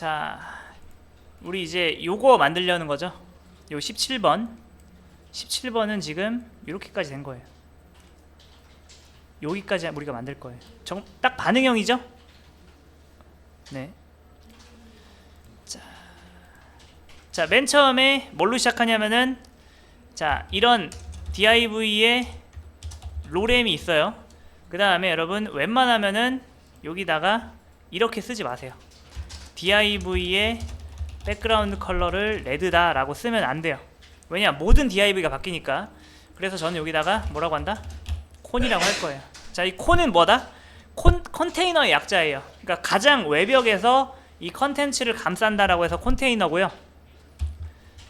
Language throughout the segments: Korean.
자, 우리 이제 요거 만들려는 거죠. 요 17번은 지금 이렇게까지 된 거예요. 여기까지 우리가 만들 거예요. 딱 반응형이죠? 네. 자, 맨 처음에 뭘로 시작하냐면은, 자, 이런 div에 로램이 있어요. 그 다음에 여러분 웬만하면은 여기다가 이렇게 쓰지 마세요. div의 백그라운드 컬러를 레드다 라고 쓰면 안 돼요. 왜냐, 모든 div가 바뀌니까. 그래서 저는 여기다가 뭐라고 한다? 콘이라고 할 거예요. 자, 이 콘은 뭐다? 컨테이너의 약자예요. 그러니까 가장 외벽에서 이 컨텐츠를 감싼다라고 해서 컨테이너고요.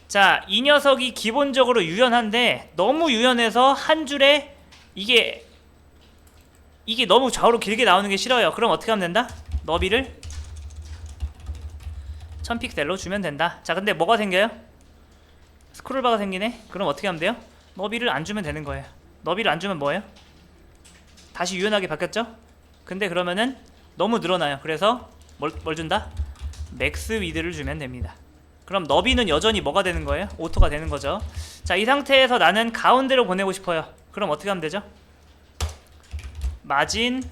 자, 이 녀석이 기본적으로 유연한데 너무 유연해서 한 줄에 이게 너무 좌우로 길게 나오는 게 싫어요. 그럼 어떻게 하면 된다? 너비를 1000픽셀로 주면 된다. 자, 근데 뭐가 생겨요? 스크롤바가 생기네? 그럼 어떻게 하면 돼요? 너비를 안 주면 되는 거예요. 너비를 안 주면 뭐예요? 다시 유연하게 바뀌었죠? 근데 그러면은 너무 늘어나요. 그래서 뭘 준다? 맥스 위드를 주면 됩니다. 그럼 너비는 여전히 뭐가 되는 거예요? 오토가 되는 거죠. 자, 이 상태에서 나는 가운데로 보내고 싶어요. 그럼 어떻게 하면 되죠? 마진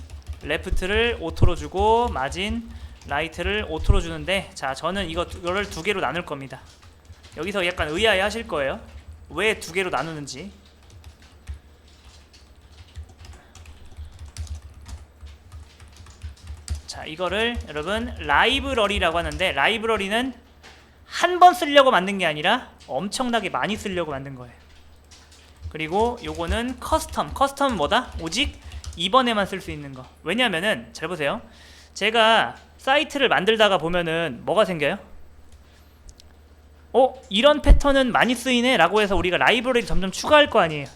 레프트를 오토로 주고 마진 라이트를 오토로 주는데, 자, 저는 이거를 두 개로 나눌 겁니다. 여기서 약간 의아해 하실 거예요. 왜 두 개로 나누는지. 자, 이거를 여러분 라이브러리라고 하는데, 라이브러리는 한 번 쓰려고 만든 게 아니라 엄청나게 많이 쓰려고 만든 거예요. 그리고 요거는 커스텀은 뭐다? 오직 이번에만 쓸 수 있는 거. 왜냐면은 잘 보세요. 제가 사이트를 만들다가 보면은 뭐가 생겨요? 이런 패턴은 많이 쓰이네 라고 해서 우리가 라이브러리를 점점 추가할 거 아니에요.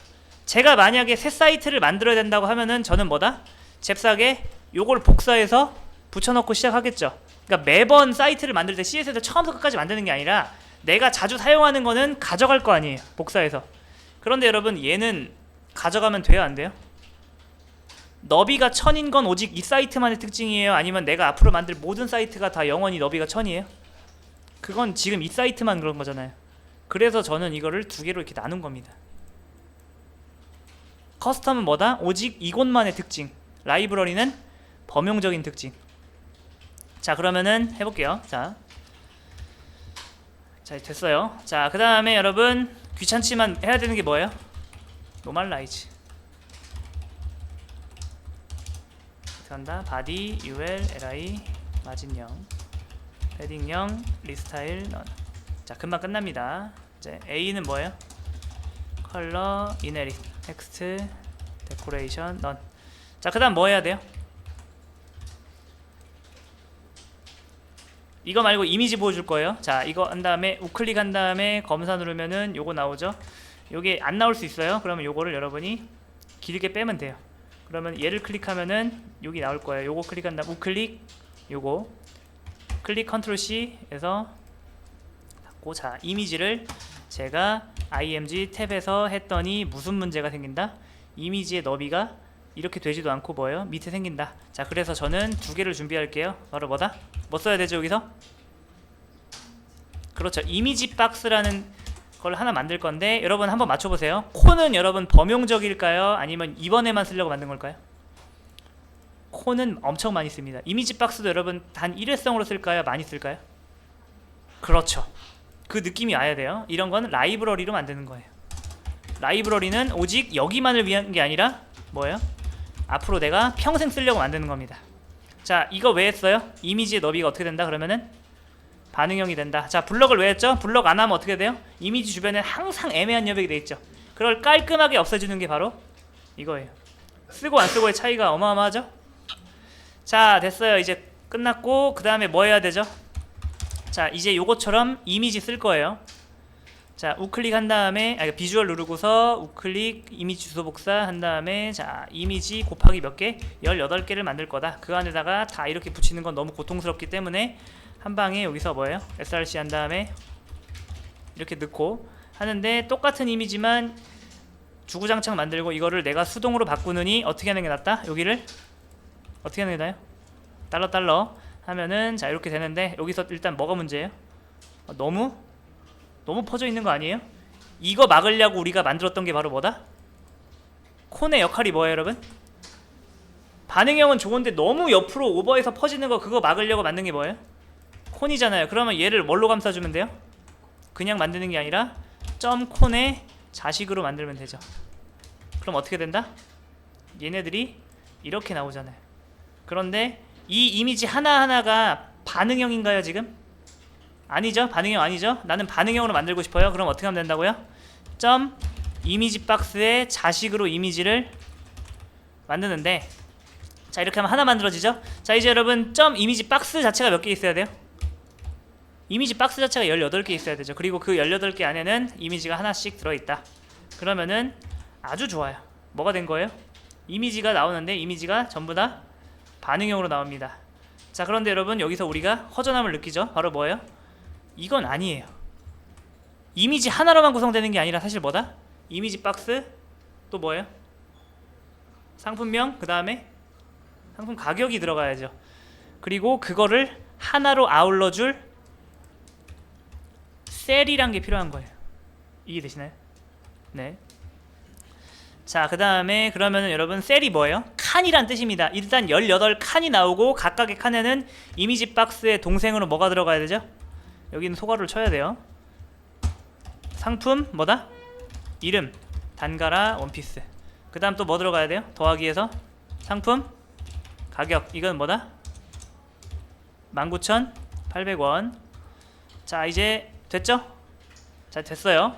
제가 만약에 새 사이트를 만들어야 된다고 하면은 저는 뭐다? 잽싸게 요걸 복사해서 붙여넣고 시작하겠죠. 그러니까 매번 사이트를 만들 때 CSS를 처음부터 끝까지 만드는 게 아니라 내가 자주 사용하는 거는 가져갈 거 아니에요, 복사해서. 그런데 여러분, 얘는 가져가면 돼요, 안 돼요? 너비가 1000인 건 오직 이 사이트만의 특징이에요? 아니면 내가 앞으로 만들 모든 사이트가 다 영원히 너비가 1000이에요? 그건 지금 이 사이트만 그런 거잖아요. 그래서 저는 이거를 두 개로 이렇게 나눈 겁니다. 커스텀은 뭐다? 오직 이곳만의 특징. 라이브러리는 범용적인 특징. 자, 그러면은 해볼게요. 자, 됐어요. 자, 그 다음에 여러분 귀찮지만 해야 되는 게 뭐예요? 노멀라이즈. 한다. 바디 ul li 마진 0 패딩 0 리스타일 넌. 자, 금방 끝납니다. 이제 A는 뭐예요? 컬러 이네릿 텍스트 데코레이션 넌. 자, 그 다음 뭐 해야 돼요? 이거 말고 이미지 보여줄 거예요. 자, 이거 한 다음에 우클릭 한 다음에 검사 누르면은 요거 나오죠. 요게 안 나올 수 있어요. 그러면 요거를 여러분이 길게 빼면 돼요. 그러면 얘를 클릭하면은 여기 나올 거예요. 요거 클릭한 다음 우클릭, 요거 클릭 컨트롤 C 해서 닫고. 자, 이미지를 제가 img 탭에서 했더니 무슨 문제가 생긴다? 이미지의 너비가 이렇게 되지도 않고 뭐예요? 밑에 생긴다. 자, 그래서 저는 두 개를 준비할게요. 바로 뭐다? 뭐 써야 되죠, 여기서? 그렇죠, 이미지 박스라는 걸 하나 만들 건데, 여러분 한번 맞춰보세요. 콘은 여러분 범용적일까요? 아니면 이번에만 쓰려고 만든 걸까요? 콘은 엄청 많이 씁니다. 이미지 박스도 여러분 단 일회성으로 쓸까요? 많이 쓸까요? 그렇죠, 그 느낌이 와야 돼요. 이런 건 라이브러리로 만드는 거예요. 라이브러리는 오직 여기만을 위한 게 아니라 뭐예요? 앞으로 내가 평생 쓰려고 만드는 겁니다. 자, 이거 왜 했어요? 이미지의 너비가 어떻게 된다? 그러면은 반응형이 된다. 자, 블럭을 왜 했죠? 블럭 안 하면 어떻게 돼요? 이미지 주변에 항상 애매한 여백이 돼 있죠. 그걸 깔끔하게 없애주는 게 바로 이거예요. 쓰고 안 쓰고의 차이가 어마어마하죠? 자, 됐어요. 이제 끝났고, 그 다음에 뭐 해야 되죠? 자, 이제 요것처럼 이미지 쓸 거예요. 자, 우클릭 한 다음에 비주얼 누르고서 우클릭 이미지 주소 복사 한 다음에, 자, 이미지 곱하기 몇 개? 18개를 만들 거다. 그 안에다가 다 이렇게 붙이는 건 너무 고통스럽기 때문에 한 방에 여기서 뭐예요? src 한 다음에 이렇게 넣고 하는데, 똑같은 이미지만 주구장창 만들고 이거를 내가 수동으로 바꾸느니 어떻게 하는 게 낫다? 여기를 어떻게 하는 게 나아요? 달러 하면은 자 이렇게 되는데 여기서 일단 뭐가 문제예요? 너무 퍼져 있는 거 아니에요? 이거 막으려고 우리가 만들었던 게 바로 뭐다? 콘의 역할이 뭐예요 여러분? 반응형은 좋은데 너무 옆으로 오버해서 퍼지는 거 그거 막으려고 만든 게 뭐예요? 콘이잖아요. 그러면 얘를 뭘로 감싸주면 돼요? 그냥 만드는 게 아니라 점 콘의 자식으로 만들면 되죠. 그럼 어떻게 된다? 얘네들이 이렇게 나오잖아요. 그런데 이 이미지 하나하나가 반응형인가요 지금? 아니죠. 반응형 아니죠. 나는 반응형으로 만들고 싶어요. 그럼 어떻게 하면 된다고요? 점 이미지 박스의 자식으로 이미지를 만드는데 자 이렇게 하면 하나 만들어지죠. 자 이제 여러분 점 이미지 박스 자체가 몇 개 있어야 돼요? 이미지 박스 자체가 18개 있어야 되죠. 그리고 그 18개 안에는 이미지가 하나씩 들어있다. 그러면은 아주 좋아요. 뭐가 된 거예요? 이미지가 나오는데 이미지가 전부 다 반응형으로 나옵니다. 자 그런데 여러분 여기서 우리가 허전함을 느끼죠. 바로 뭐예요? 이건 아니에요. 이미지 하나로만 구성되는 게 아니라 사실 뭐다? 이미지 박스 또 뭐예요? 상품명 그 다음에 상품 가격이 들어가야죠. 그리고 그거를 하나로 아울러줄 셀이란 게 필요한 거예요. 이해되시나요? 네. 자 그 다음에 그러면은 여러분 셀이 뭐예요? 칸이란 뜻입니다. 일단 18칸이 나오고 각각의 칸에는 이미지 박스의 동생으로 뭐가 들어가야 되죠? 여기는 소괄호를 쳐야 돼요. 상품 뭐다? 이름 단가라 원피스. 그 다음 또 뭐 들어가야 돼요? 더하기에서 상품 가격 이건 뭐다? 19,800원. 자 이제 됐죠? 자 됐어요.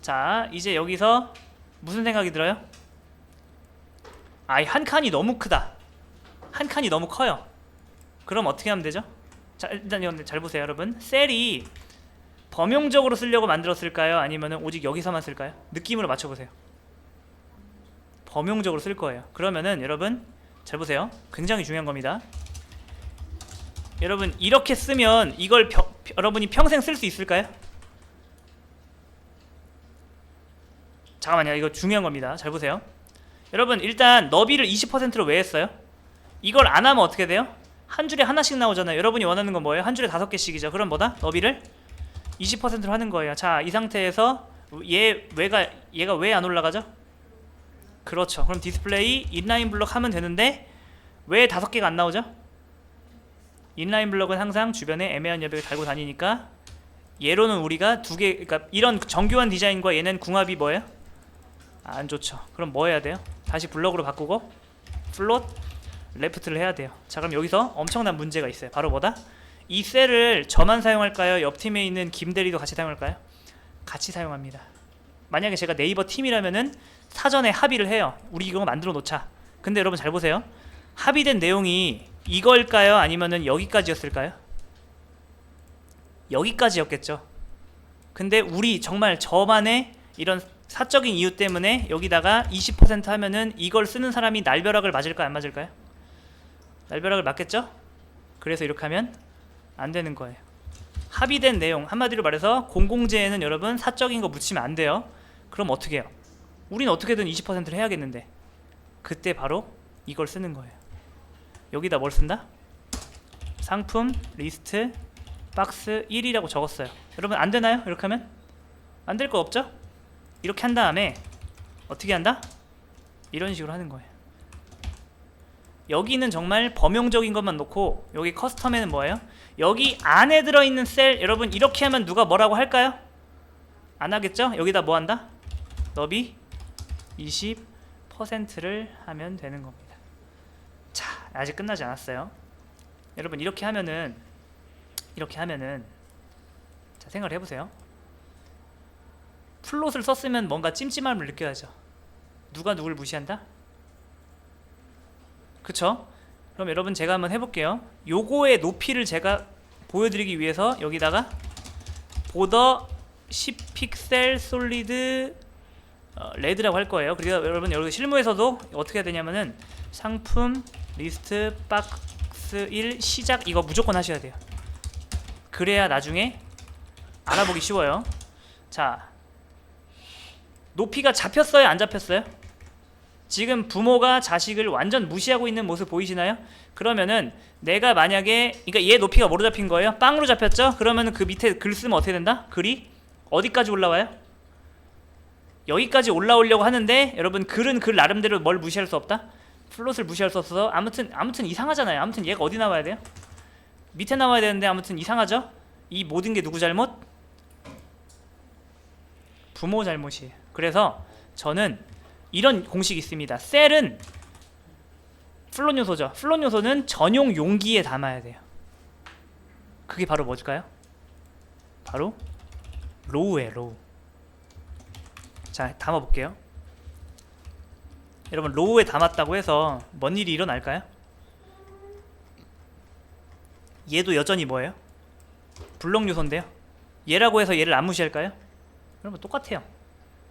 자 이제 여기서 무슨 생각이 들어요? 아이 한 칸이 너무 크다. 한 칸이 너무 커요. 그럼 어떻게 하면 되죠? 자 일단 이건 잘 보세요 여러분. 셀이 범용적으로 쓰려고 만들었을까요? 아니면 오직 여기서만 쓸까요? 느낌으로 맞춰보세요. 범용적으로 쓸 거예요. 그러면은 여러분 잘 보세요. 굉장히 중요한 겁니다. 여러분 이렇게 쓰면 이걸 여러분이 평생 쓸 수 있을까요? 잠깐만요. 이거 중요한 겁니다. 잘 보세요. 여러분 일단 너비를 20%로 왜 했어요? 이걸 안 하면 어떻게 돼요? 한 줄에 하나씩 나오잖아요. 여러분이 원하는 건 뭐예요? 한 줄에 5개씩이죠. 그럼 뭐다? 너비를 20%로 하는 거예요. 자 이 상태에서 얘가 왜 안 올라가죠? 그렇죠. 그럼 디스플레이 인라인 블럭 하면 되는데 왜 5개가 안 나오죠? 인라인 블럭은 항상 주변에 애매한 여백을 달고 다니니까 얘로는 우리가 2개 그러니까 이런 정교한 디자인과 얘는 궁합이 뭐예요? 안 좋죠. 그럼 뭐 해야 돼요? 다시 블럭으로 바꾸고 플롯 레프트를 해야 돼요. 자 그럼 여기서 엄청난 문제가 있어요. 바로 뭐다? 이 셀을 저만 사용할까요? 옆 팀에 있는 김대리도 같이 사용할까요? 같이 사용합니다. 만약에 제가 네이버 팀이라면은 사전에 합의를 해요. 우리 이거 만들어 놓자. 근데 여러분 잘 보세요. 합의된 내용이 이걸까요? 아니면은 여기까지였을까요? 여기까지였겠죠. 근데 우리 정말 저만의 이런 사적인 이유 때문에 여기다가 20% 하면은 이걸 쓰는 사람이 날벼락을 맞을까요? 안 맞을까요? 날벼락을 맞겠죠? 그래서 이렇게 하면 안 되는 거예요. 합의된 내용 한마디로 말해서 공공재에는 여러분 사적인 거 묻히면 안 돼요. 그럼 어떻게 해요? 우리는 어떻게든 20%를 해야겠는데 그때 바로 이걸 쓰는 거예요. 여기다 뭘 쓴다? 상품 리스트 박스 1이라고 적었어요. 여러분 안 되나요? 이렇게 하면? 안 될 거 없죠? 이렇게 한 다음에 어떻게 한다? 이런 식으로 하는 거예요. 여기는 정말 범용적인 것만 놓고 여기 커스텀에는 뭐예요? 여기 안에 들어있는 셀 여러분 이렇게 하면 누가 뭐라고 할까요? 안 하겠죠? 여기다 뭐 한다? 너비 20%를 하면 되는 겁니다. 자 아직 끝나지 않았어요. 여러분 이렇게 하면은 자 생각을 해보세요. 플롯을 썼으면 뭔가 찜찜함을 느껴야죠. 누가 누굴 무시한다? 그쵸? 그럼 여러분 제가 한번 해볼게요. 요거의 높이를 제가 보여드리기 위해서 여기다가 보더 10픽셀 솔리드 레드라고 할 거예요. 그리고 여러분 여기 실무에서도 어떻게 해야 되냐면은 상품 리스트 박스 1 시작 이거 무조건 하셔야 돼요. 그래야 나중에 알아보기 쉬워요. 자 높이가 잡혔어요? 안 잡혔어요? 지금 부모가 자식을 완전 무시하고 있는 모습 보이시나요? 그러면은 내가 만약에, 그러니까 얘 높이가 뭐로 잡힌 거예요? 빵으로 잡혔죠? 그러면은 그 밑에 글 쓰면 어떻게 된다? 글이 어디까지 올라와요? 여기까지 올라오려고 하는데 여러분 글은 글 나름대로 뭘 무시할 수 없다? 플롯을 무시할 수 없어서 아무튼 이상하잖아요. 아무튼 얘가 어디 나와야 돼요? 밑에 나와야 되는데 아무튼 이상하죠? 이 모든 게 누구 잘못? 부모 잘못이에요. 그래서 저는 이런 공식이 있습니다. 셀은 플롯 요소죠. 플롯 요소는 전용 용기에 담아야 돼요. 그게 바로 뭘까요? 바로 로우예요. 로우. 자, 담아볼게요. 여러분 로우에 담았다고 해서 뭔 일이 일어날까요? 얘도 여전히 뭐예요? 블록 요소인데요. 얘라고 해서 얘를 안 무시할까요? 여러분 똑같아요.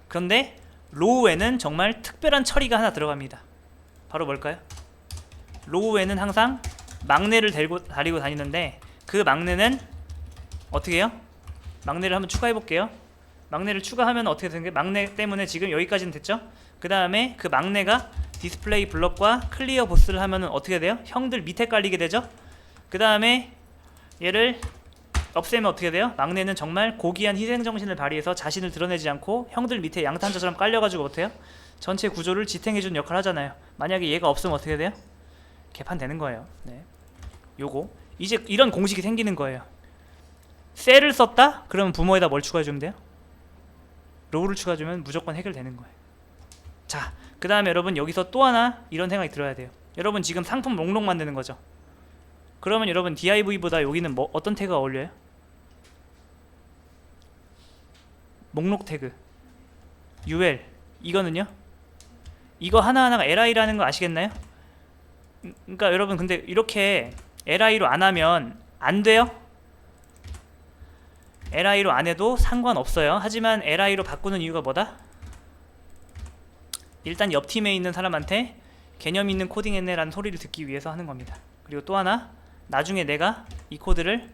그런데 로우에는 정말 특별한 처리가 하나 들어갑니다. 바로 뭘까요? 로우에는 항상 막내를 다리고 다니는데 그 막내는 어떻게 해요? 막내를 한번 추가해 볼게요. 막내를 추가하면 어떻게 되는 게, 막내 때문에 지금 여기까지는 됐죠? 그 다음에 그 막내가 디스플레이 블럭과 클리어 보스를 하면은 어떻게 돼요? 형들 밑에 깔리게 되죠? 그 다음에 얘를 없애면 어떻게 돼요? 막내는 정말 고귀한 희생정신을 발휘해서 자신을 드러내지 않고 형들 밑에 양탄자처럼 깔려가지고 어때요? 전체 구조를 지탱해주는 역할을 하잖아요. 만약에 얘가 없으면 어떻게 돼요? 개판되는 거예요. 네. 요거 이제 이런 공식이 생기는 거예요. 셀을 썼다? 그러면 부모에다 뭘 추가해주면 돼요? 로우를 추가해주면 무조건 해결되는 거예요. 자, 그 다음에 여러분 여기서 또 하나 이런 생각이 들어야 돼요. 여러분 지금 상품 목록 만드는 거죠. 그러면 여러분 div보다 여기는 뭐 어떤 태그가 어울려요? 목록 태그 ul. 이거는요? 이거 하나하나가 li라는 거 아시겠나요? 그러니까 여러분 근데 이렇게 li로 안 하면 안 돼요? li로 안 해도 상관없어요. 하지만 li로 바꾸는 이유가 뭐다? 일단 옆 팀에 있는 사람한테 개념 있는 코딩했네 라는 소리를 듣기 위해서 하는 겁니다. 그리고 또 하나, 나중에 내가 이 코드를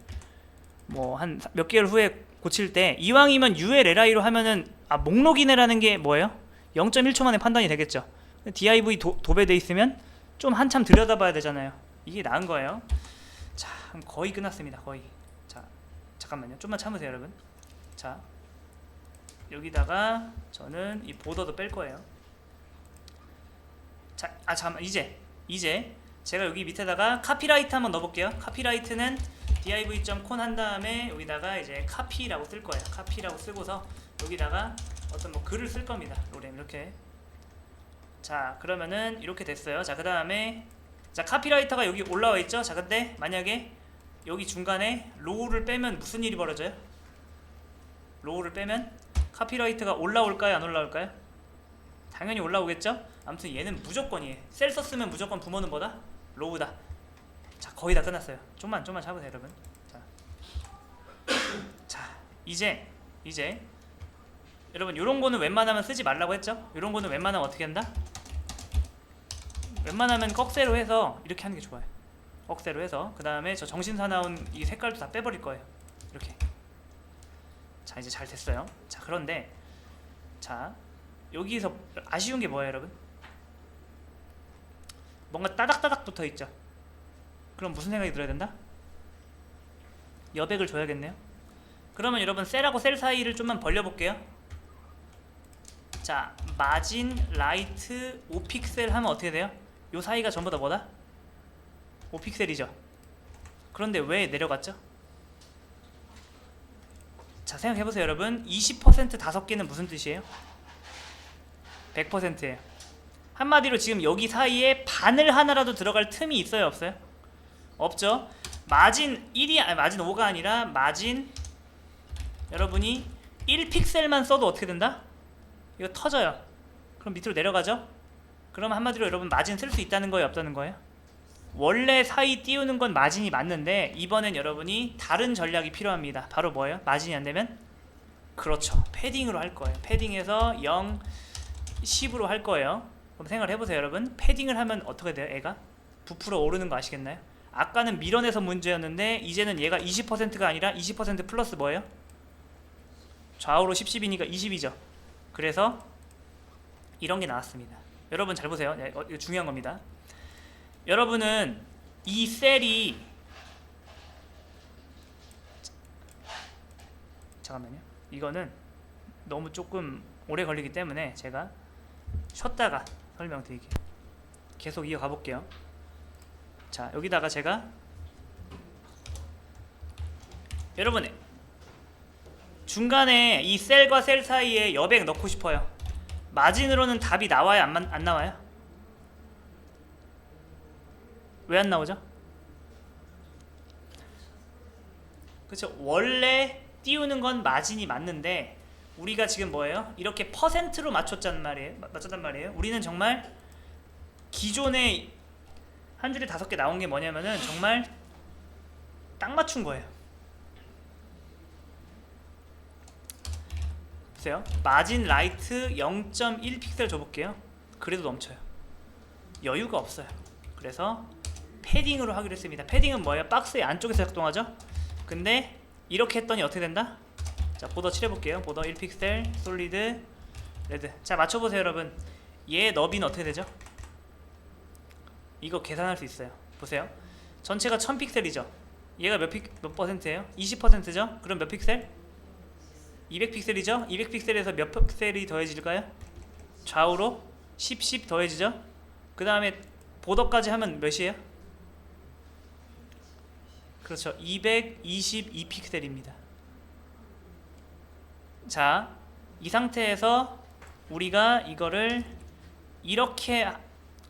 뭐 한 몇 개월 후에 고칠 때 이왕이면 ulli로 하면은 목록이네 라는 게 뭐예요? 0.1초 만에 판단이 되겠죠. div 도배돼 있으면 좀 한참 들여다봐야 되잖아요. 이게 나은 거예요. 자, 거의 끝났습니다. 거의. 자, 잠깐만요. 좀만 참으세요, 여러분. 자, 여기다가 저는 이 보더도 뺄 거예요. 자, 잠깐만. 이제 제가 여기 밑에다가 카피라이트 한번 넣어볼게요. 카피라이트는 div.con 한 다음에 여기다가 이제 카피라고 쓸 거예요. 카피라고 쓰고서 여기다가 어떤 뭐 글을 쓸 겁니다. 로렘 이렇게. 자, 그러면은 이렇게 됐어요. 자, 그 다음에 자, 카피라이터가 여기 올라와 있죠. 자, 근데 만약에 여기 중간에 로우를 빼면 무슨 일이 벌어져요? 로우를 빼면 카피라이트가 올라올까요? 안 올라올까요? 당연히 올라오겠죠? 아무튼 얘는 무조건이에요. 셀 썼으면 무조건 부모는 뭐다? 로우다. 자, 거의 다 끝났어요. 좀만 참으세요, 여러분. 자, 이제 여러분 요런 거는 웬만하면 쓰지 말라고 했죠? 요런 거는 웬만하면 어떻게 한다? 웬만하면 꺽쇠로 해서 이렇게 하는 게 좋아요. 꺽쇠로 해서 그 다음에 저 정신사나운 이 색깔도 다 빼버릴 거예요. 이렇게. 자, 이제 잘 됐어요. 자, 그런데 자, 여기서 아쉬운 게 뭐예요, 여러분? 뭔가 따닥따닥 붙어있죠? 그럼 무슨 생각이 들어야 된다? 여백을 줘야겠네요. 그러면 여러분 셀하고 셀 사이를 좀만 벌려볼게요. 자, 마진 라이트 5픽셀 하면 어떻게 돼요? 요 사이가 전부 다 뭐다? 5픽셀이죠. 그런데 왜 내려갔죠? 자, 생각해보세요, 여러분. 20% 5개는 무슨 뜻이에요? 100%예요. 한마디로 지금 여기 사이에 바늘 하나라도 들어갈 틈이 있어요, 없어요? 없죠. 마진 1이 마진 5가 아니라 마진 여러분이 1픽셀만 써도 어떻게 된다? 이거 터져요. 그럼 밑으로 내려가죠? 그럼 한마디로 여러분 마진 쓸 수 있다는 거예요, 없다는 거예요? 원래 사이 띄우는 건 마진이 맞는데 이번엔 여러분이 다른 전략이 필요합니다. 바로 뭐예요? 마진이 안 되면? 그렇죠. 패딩으로 할 거예요. 패딩해서 0, 10으로 할 거예요. 그럼 생각을 해보세요, 여러분. 패딩을 하면 어떻게 돼요, 애가? 부풀어 오르는 거 아시겠나요? 아까는 밀어내서 문제였는데 이제는 얘가 20%가 아니라 20% 플러스 뭐예요? 좌우로 10, 10이니까 20이죠. 그래서 이런 게 나왔습니다. 여러분 잘 보세요. 네, 이거 중요한 겁니다. 여러분은 이 셀이 잠깐만요. 이거는 너무 조금 오래 걸리기 때문에 제가 쉬었다가 설명드릴게요. 계속 이어가 볼게요. 자, 여기다가 제가 여러분 중간에 이 셀과 셀 사이에 여백 넣고 싶어요. 마진으로는 답이 나와요? 안 나와요? 왜 안 나오죠? 그렇죠. 원래 띄우는 건 마진이 맞는데 우리가 지금 뭐예요? 이렇게 퍼센트로 맞췄단 말이에요. 우리는 정말 기존에 한 줄에 5개 나온 게 뭐냐면은 정말 딱 맞춘 거예요. 보세요. 마진 라이트 0.1 픽셀 줘볼게요. 그래도 넘쳐요. 여유가 없어요. 그래서 패딩으로 하기로 했습니다. 패딩은 뭐예요? 박스의 안쪽에서 작동하죠? 근데 이렇게 했더니 어떻게 된다? 자, 보더 칠해볼게요. 보더 1픽셀, 솔리드, 레드. 자, 맞춰보세요 여러분. 얘 너비는 어떻게 되죠? 이거 계산할 수 있어요. 보세요. 전체가 1000픽셀이죠. 얘가 몇 퍼센트예요? 20%죠? 그럼 몇 픽셀? 200픽셀이죠? 200픽셀에서 몇 픽셀이 더해질까요? 좌우로 10 더해지죠? 그 다음에 보더까지 하면 몇이에요? 그렇죠. 222픽셀입니다. 자, 이 상태에서 우리가 이거를 이렇게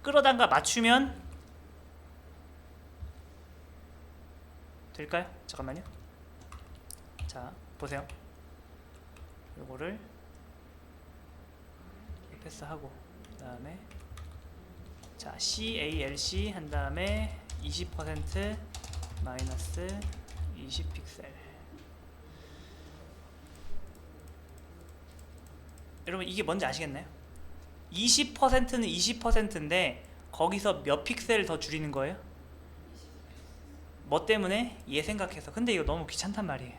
끌어당가 맞추면 될까요? 잠깐만요. 자, 보세요. 요거를 패스하고 그 다음에 자, CALC 한 다음에 20% 마이너스 20픽셀. 여러분 이게 뭔지 아시겠나요? 20%는 20%인데 거기서 몇 픽셀 더 줄이는 거예요? 뭐 때문에? 얘 생각해서. 근데 이거 너무 귀찮단 말이에요.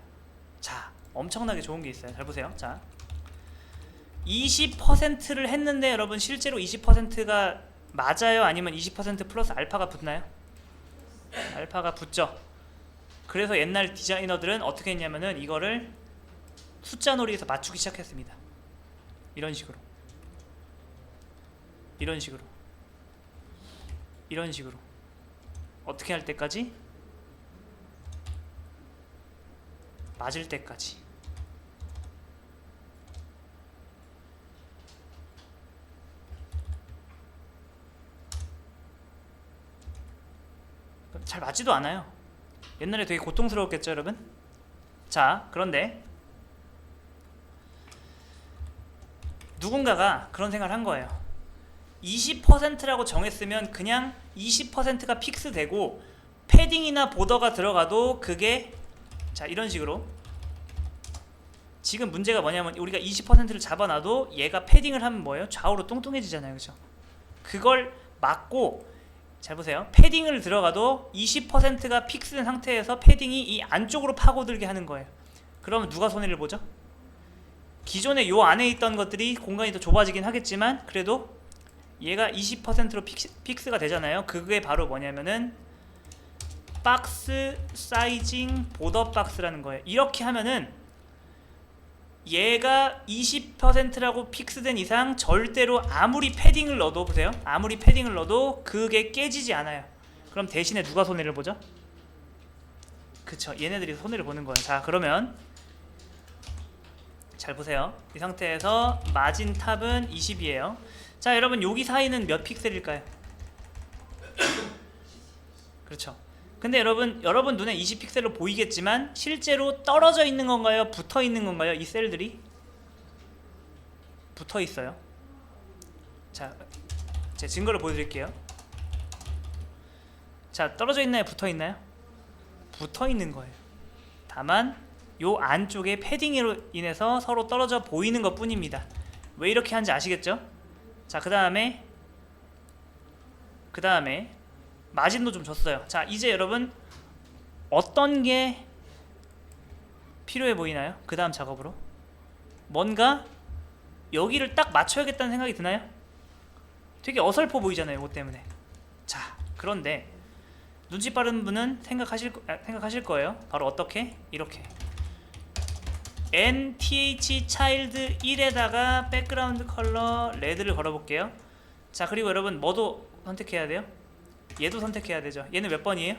자, 엄청나게 좋은 게 있어요. 잘 보세요. 자, 20%를 했는데 여러분 실제로 20%가 맞아요? 아니면 20% 플러스 알파가 붙나요? 알파가 붙죠. 그래서 옛날 디자이너들은 어떻게 했냐면은 이거를 숫자 놀이에서 맞추기 시작했습니다. 이런 식으로 어떻게 할 때까지? 맞을 때까지. 잘 맞지도 않아요. 옛날에 되게 고통스러웠겠죠 여러분? 자, 그런데 누군가가 그런 생각을 한 거예요. 20%라고 정했으면 그냥 20%가 픽스되고 패딩이나 보더가 들어가도 그게 자, 이런 식으로. 지금 문제가 뭐냐면 우리가 20%를 잡아놔도 얘가 패딩을 하면 뭐예요? 좌우로 뚱뚱해지잖아요. 그죠? 그걸 막고 잘 보세요. 패딩을 들어가도 20%가 픽스된 상태에서 패딩이 이 안쪽으로 파고들게 하는 거예요. 그러면 누가 손해를 보죠? 기존에 요 안에 있던 것들이 공간이 더 좁아지긴 하겠지만 그래도 얘가 20%로 픽스가 되잖아요. 그게 바로 뭐냐면은 박스 사이징 보더 박스라는 거예요. 이렇게 하면은 얘가 20%라고 픽스된 이상 절대로 아무리 패딩을 넣어도 보세요. 아무리 패딩을 넣어도 그게 깨지지 않아요. 그럼 대신에 누가 손해를 보죠? 그쵸, 얘네들이 손해를 보는 거예요. 자, 그러면 잘 보세요. 이 상태에서 마진 탑은 20이에요. 자, 여러분 여기 사이는 몇 픽셀일까요? 그렇죠. 근데 여러분 눈에 20픽셀로 보이겠지만 실제로 떨어져 있는 건가요? 붙어 있는 건가요? 이 셀들이 붙어 있어요. 자, 제 증거를 보여드릴게요. 자, 떨어져 있나요? 붙어 있나요? 붙어 있는 거예요. 다만 요 안쪽에 패딩으로 인해서 서로 떨어져 보이는 것 뿐입니다. 왜 이렇게 하는지 아시겠죠? 자, 그 다음에 마진도 좀 줬어요. 자, 이제 여러분 어떤 게 필요해 보이나요? 그 다음 작업으로 뭔가 여기를 딱 맞춰야겠다는 생각이 드나요? 되게 어설퍼 보이잖아요. 이것 때문에. 자, 그런데 눈치 빠른 분은 생각하실 거예요. 바로 어떻게? 이렇게 nth child 1에다가 백그라운드 컬러 레드를 걸어볼게요. 자, 그리고 여러분 뭐도 선택해야 돼요? 얘도 선택해야 되죠. 얘는 몇 번이에요?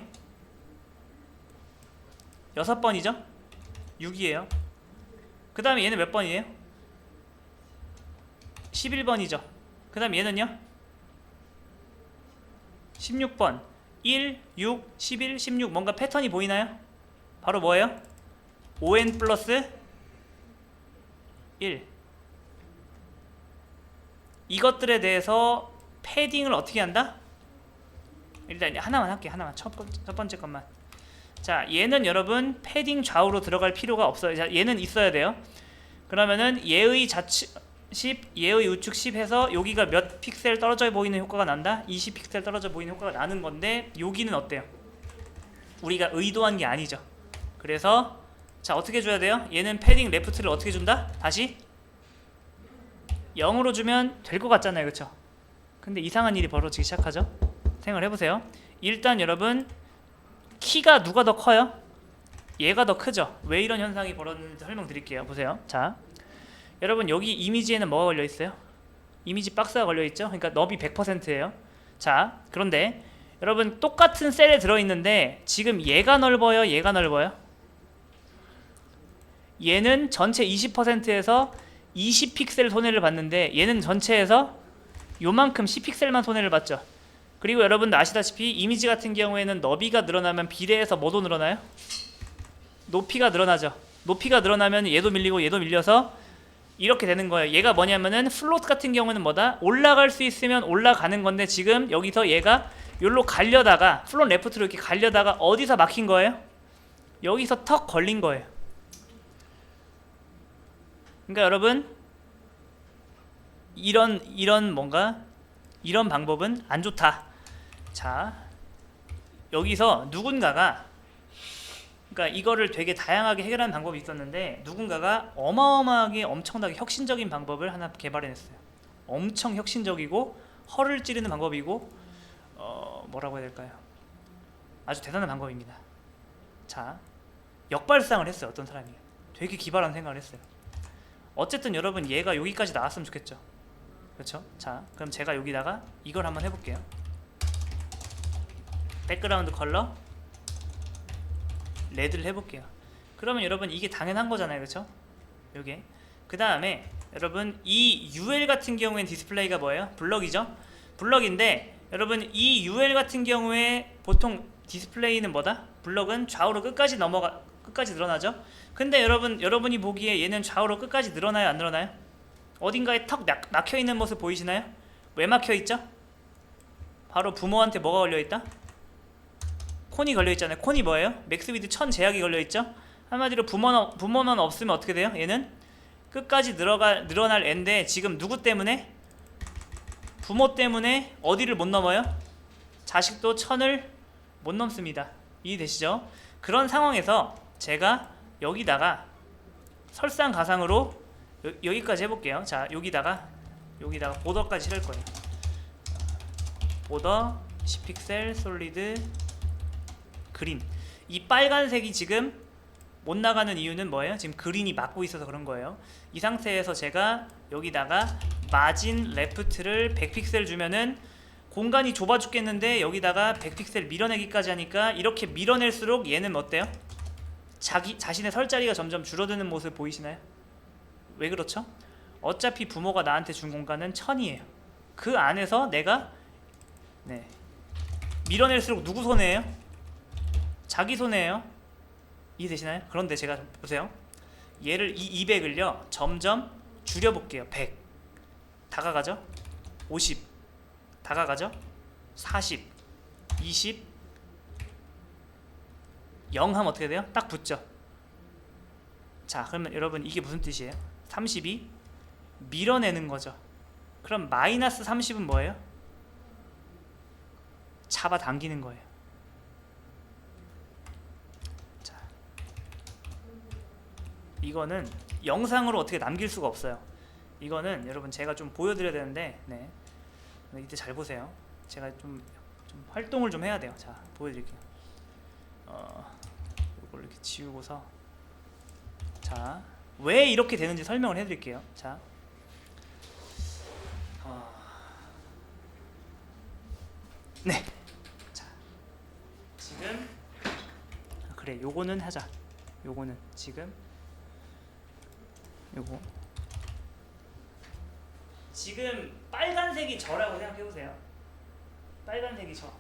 6번이죠? 6이에요. 그 다음에 얘는 몇 번이에요? 11번이죠. 그 다음에 얘는요? 16번. 1, 6, 11, 16. 뭔가 패턴이 보이나요? 바로 뭐예요? 5n 플러스 1. 이것들에 대해서 패딩을 어떻게 한다? 일단 하나만 할게. 하나만. 첫 번째 것만. 자, 얘는 여러분 패딩 좌우로 들어갈 필요가 없어요. 자, 얘는 있어야 돼요. 그러면은 얘의 좌측 10, 얘의 우측 10 해서 여기가 몇 픽셀 떨어져 보이는 효과가 난다? 20 픽셀 떨어져 보이는 효과가 나는 건데, 여기는 어때요? 우리가 의도한 게 아니죠. 그래서 자, 어떻게 줘야 돼요? 얘는 패딩 레프트를 어떻게 준다? 다시 0으로 주면 될 것 같잖아요. 그쵸? 근데 이상한 일이 벌어지기 시작하죠. 생각을 해보세요. 일단 여러분 키가 누가 더 커요? 얘가 더 크죠. 왜 이런 현상이 벌어졌는지 설명드릴게요. 보세요. 자, 여러분 여기 이미지에는 뭐가 걸려있어요? 이미지 박스가 걸려있죠. 그러니까 너비 100%예요 자, 그런데 여러분 똑같은 셀에 들어있는데 지금 얘가 넓어요? 얘가 넓어요? 얘는 전체 20%에서 20픽셀 손해를 봤는데 얘는 전체에서 요만큼 10픽셀만 손해를 봤죠. 그리고 여러분도 아시다시피 이미지 같은 경우에는 너비가 늘어나면 비례해서 뭐도 늘어나요? 높이가 늘어나죠. 높이가 늘어나면 얘도 밀리고 얘도 밀려서 이렇게 되는 거예요. 얘가 뭐냐면은 플롯 같은 경우는 뭐다? 올라갈 수 있으면 올라가는 건데 지금 여기서 얘가 여기로 가려다가 플롯 레프트로 이렇게 가려다가 어디서 막힌 거예요? 여기서 턱 걸린 거예요. 그러니까 여러분 이런 뭔가 이런 방법은 안 좋다. 자, 여기서 누군가가 그러니까 이거를 되게 다양하게 해결하는 방법이 있었는데 누군가가 어마어마하게 엄청나게 혁신적인 방법을 하나 개발해냈어요. 엄청 혁신적이고 허를 찌르는 방법이고 뭐라고 해야 될까요? 아주 대단한 방법입니다. 자, 역발상을 했어요. 어떤 사람이 되게 기발한 생각을 했어요. 어쨌든 여러분 얘가 여기까지 나왔으면 좋겠죠. 그렇죠? 자, 그럼 제가 여기다가 이걸 한번 해볼게요. 백그라운드 컬러 레드를 해볼게요. 그러면 여러분 이게 당연한 거잖아요. 그렇죠? 요게 그 다음에 여러분 이 UL 같은 경우엔 디스플레이가 뭐예요? 블럭이죠? 블럭인데 여러분 이 UL 같은 경우에 보통 디스플레이는 뭐다? 블럭은 좌우로 끝까지 늘어나죠? 근데 여러분이 보기에 얘는 좌우로 끝까지 늘어나요? 안 늘어나요? 어딘가에 턱 막혀있는 모습 보이시나요? 왜 막혀있죠? 바로 부모한테 뭐가 걸려있다? 콘이 걸려있잖아요. 콘이 뭐예요? 맥스 위드 1000 제약이 걸려있죠? 한마디로 부모만 없으면 어떻게 돼요? 얘는 끝까지 늘어날 애인데 지금 누구 때문에? 부모 때문에 어디를 못 넘어요? 자식도 1000을 못 넘습니다. 이해되시죠? 그런 상황에서 제가 여기다가 설상가상으로 여기까지 해볼게요. 자, 여기다가 보더까지 칠할 거예요. 보더 10픽셀 솔리드 그린. 이 빨간색이 지금 못 나가는 이유는 뭐예요? 지금 그린이 막고 있어서 그런 거예요. 이 상태에서 제가 여기다가 마진 레프트를 100픽셀 주면은 공간이 좁아 죽겠는데 여기다가 100픽셀 밀어내기까지 하니까 이렇게 밀어낼수록 얘는 어때요? 자신의 설 자리가 점점 줄어드는 모습 보이시나요? 왜 그렇죠? 어차피 부모가 나한테 준 공간은 1000이에요. 그 안에서 내가 밀어낼수록 누구 손해예요? 자기 손해예요. 이해되시나요? 그런데 제가 보세요. 얘를 이 200을요 점점 줄여볼게요. 100 다가가죠? 50 다가가죠? 40 20 0 하면 어떻게 돼요? 딱 붙죠. 자, 그러면 여러분 이게 무슨 뜻이에요? 30이 밀어내는 거죠. 그럼 마이너스 30은 뭐예요? 잡아당기는 거예요. 자, 이거는 영상으로 어떻게 남길 수가 없어요. 이거는 여러분 제가 좀 보여드려야 되는데 이때 잘 보세요. 제가 좀 활동을 좀 해야 돼요. 자, 보여드릴게요. 이걸 이렇게 지우고서, 자, 왜 이렇게 되는지 설명을 해드릴게요. 자, 네. 자, 지금 그래, 요거는 하자. 요거는 지금 요거 지금 빨간색이 저라고 생각해보세요. 빨간색이 저.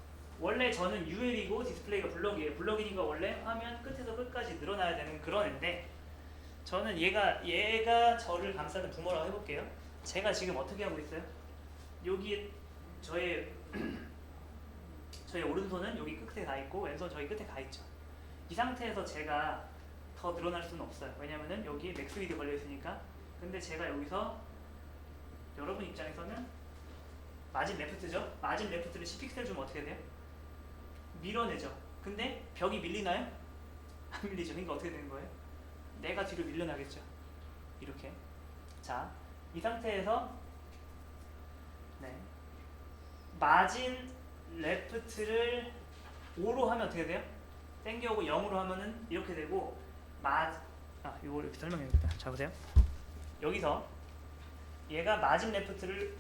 원래 저는 UL이고 디스플레이가 블럭이에요. 블럭이니까 원래 화면 끝에서 끝까지 늘어나야 되는 그런 애인데, 저는 얘가 저를 감싸는 부모라고 해볼게요. 제가 지금 어떻게 하고 있어요? 여기 저의 오른손은 여기 끝에 가 있고 왼손 저기 끝에 가 있죠. 이 상태에서 제가 더 늘어날 수는 없어요. 왜냐면은 여기 맥스 위드 걸려 있으니까. 근데 제가 여기서 여러분 입장에서는 마진 레프트죠. 마진 레프트를 10픽셀 주면 어떻게 돼요? 밀어내죠. 근데 벽이 밀리나요? 안 밀리죠. 그러니까 어떻게 되는 거예요? 내가 뒤로 밀려나겠죠. 이렇게. 자, 이 상태에서 네, 마진 레프트를 5로 하면 어떻게 돼요? 땡겨오고 0으로 하면은 이렇게 되고, 이걸 이렇게 설명해야겠다. 자, 보세요. 여기서 얘가 마진 레프트를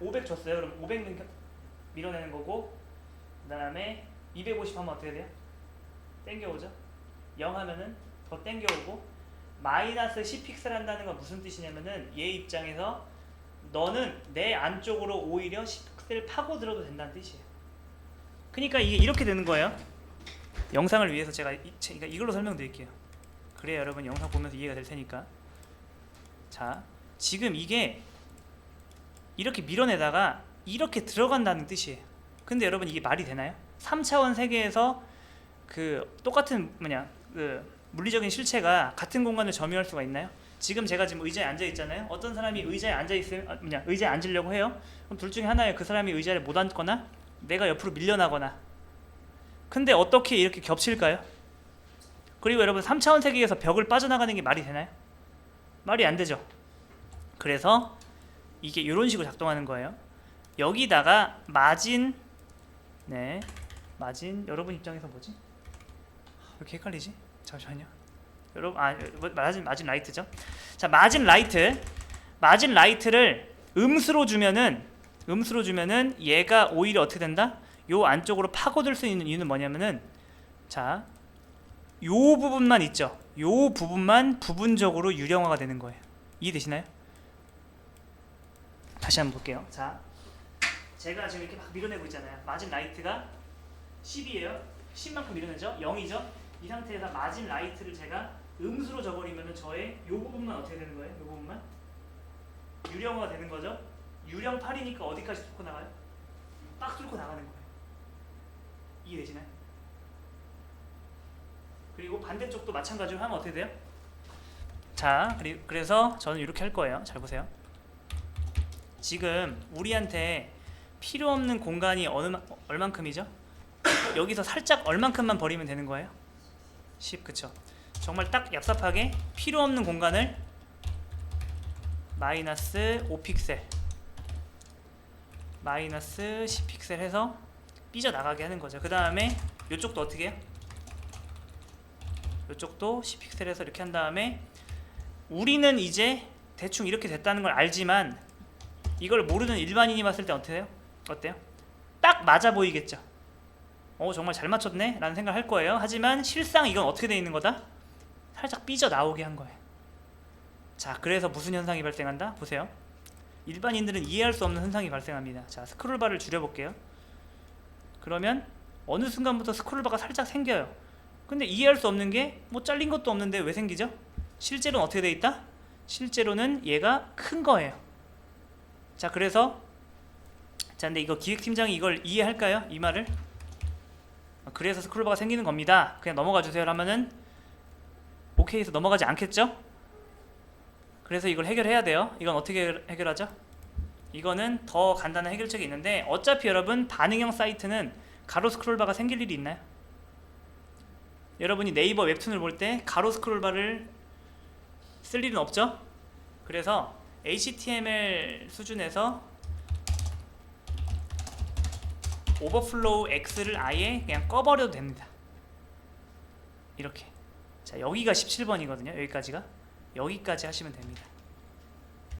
500 줬어요. 그럼 500는 밀어내는 거고, 그 다음에 250 하면 어떻게 돼요? 땡겨오죠. 0 하면은 더 땡겨오고, 마이너스 10픽셀 한다는 건 무슨 뜻이냐면은 얘 입장에서 너는 내 안쪽으로 오히려 10픽셀 파고들어도 된다는 뜻이에요. 그러니까 이게 이렇게 되는 거예요. 영상을 위해서 제가 이걸로 설명드릴게요. 그래야 여러분 영상 보면서 이해가 될 테니까. 자, 지금 이게 이렇게 밀어내다가 이렇게 들어간다는 뜻이에요. 근데 여러분 이게 말이 되나요? 3차원 세계에서 그 똑같은 물리적인 실체가 같은 공간을 점유할 수가 있나요? 지금 제가 지금 의자에 앉아 있잖아요. 어떤 사람이 의자에 앉아 있으면 의자에 앉으려고 해요. 그럼 둘 중에 하나예요. 그 사람이 의자에 못 앉거나 내가 옆으로 밀려나거나. 근데 어떻게 이렇게 겹칠까요? 그리고 여러분 3차원 세계에서 벽을 빠져나가는 게 말이 되나요? 말이 안 되죠. 그래서 이게 이런 식으로 작동하는 거예요. 여기다가 마진, 여러분 입장에서 뭐지? 왜 이렇게 헷갈리지? 잠시만요. 여러분, 마진 라이트죠. 자, 마진 라이트를 음수로 주면은 얘가 오히려 어떻게 된다? 요 안쪽으로 파고들 수 있는 이유는 뭐냐면은, 자, 요 부분만 있죠. 요 부분만 부분적으로 유령화가 되는 거예요. 이해되시나요? 다시 한번 볼게요. 자, 제가 지금 이렇게 막 밀어내고 있잖아요. 마진 라이트가 10이에요. 10만큼 밀어내죠. 0이죠. 이 상태에서 마진 라이트를 제가 음수로 줘버리면 저의 요 부분만 어떻게 되는 거예요? 요 부분만 유령화가 되는 거죠. 유령 8이니까 어디까지 뚫고 나가요? 빡 뚫고 나가는 거예요. 이해되시나요? 그리고 반대쪽도 마찬가지로 하면 어떻게 돼요? 자, 그래서 저는 이렇게 할 거예요. 잘 보세요. 지금 우리한테 필요 없는 공간이 얼만큼이죠? 여기서 살짝 얼만큼만 버리면 되는 거예요? 10, 그쵸? 정말 딱 얍삽하게 필요 없는 공간을 마이너스 5픽셀 마이너스 10픽셀 해서 삐져나가게 하는 거죠. 그 다음에 이쪽도 어떻게 해요? 이쪽도 10픽셀 해서 이렇게 한 다음에, 우리는 이제 대충 이렇게 됐다는 걸 알지만 이걸 모르는 일반인이 봤을 때 어때요? 딱 맞아 보이겠죠? 정말 잘 맞췄네? 라는 생각을 할 거예요. 하지만 실상 이건 어떻게 되어 있는 거다? 살짝 삐져나오게 한 거예요. 자, 그래서 무슨 현상이 발생한다? 보세요. 일반인들은 이해할 수 없는 현상이 발생합니다. 자, 스크롤바를 줄여볼게요. 그러면 어느 순간부터 스크롤바가 살짝 생겨요. 근데 이해할 수 없는 게 뭐 잘린 것도 없는데 왜 생기죠? 실제로는 어떻게 되어 있다? 실제로는 얘가 큰 거예요. 자, 그래서 근데 이거 기획팀장이 이걸 이해할까요? 이 말을? 그래서 스크롤바가 생기는 겁니다. 그냥 넘어가 주세요 하면은 오케이에서 넘어가지 않겠죠? 그래서 이걸 해결해야 돼요. 이건 어떻게 해결하죠? 이거는 더 간단한 해결책이 있는데, 어차피 여러분 반응형 사이트는 가로 스크롤바가 생길 일이 있나요? 여러분이 네이버 웹툰을 볼 때 가로 스크롤바를 쓸 일은 없죠? 그래서 HTML 수준에서 오버플로우 X를 아예 그냥 꺼버려도 됩니다. 이렇게. 자, 여기가 17번이거든요. 여기까지가. 여기까지 하시면 됩니다.